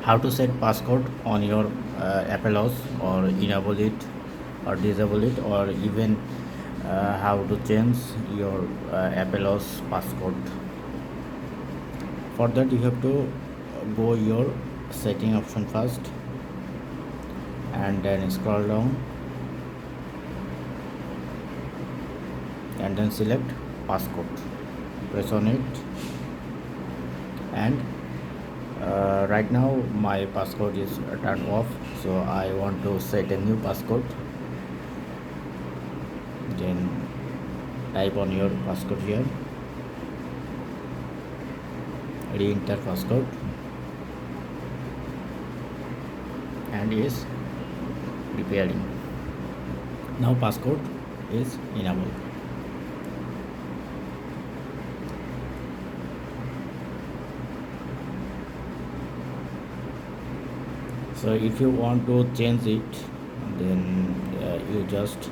how to set passcode on your Apple Watch, or enable it or disable it, or even how to change your Apple Watch passcode. For that, you have to go your setting option first, and then scroll down, and then select passcode, press on it, and right now my passcode is turned off, so I want to set a new passcode. Then type on your passcode here, re-enter passcode, and is preparing. Now passcode is enabled. So if you want to change it, then you just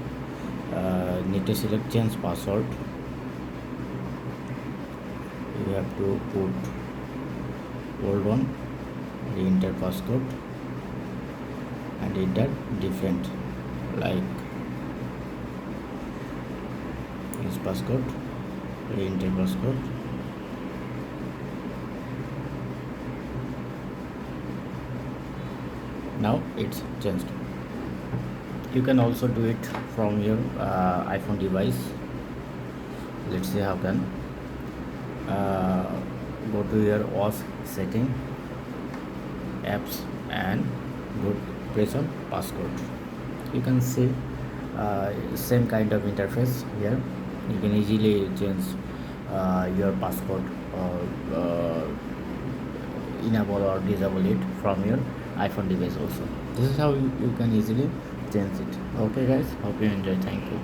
need to select change password. You have to put old one, re-enter passcode, and enter different, like this passcode, re-enter passcode. Now it's changed. You can also do it from your iPhone device. Let's see how can. Go to your watch setting, apps, and go press on passcode. You can see same kind of interface here. You can easily change your passcode, or enable or disable it from your iPhone device also. This is how you can easily change it. Okay guys, hope you enjoy. Thank you.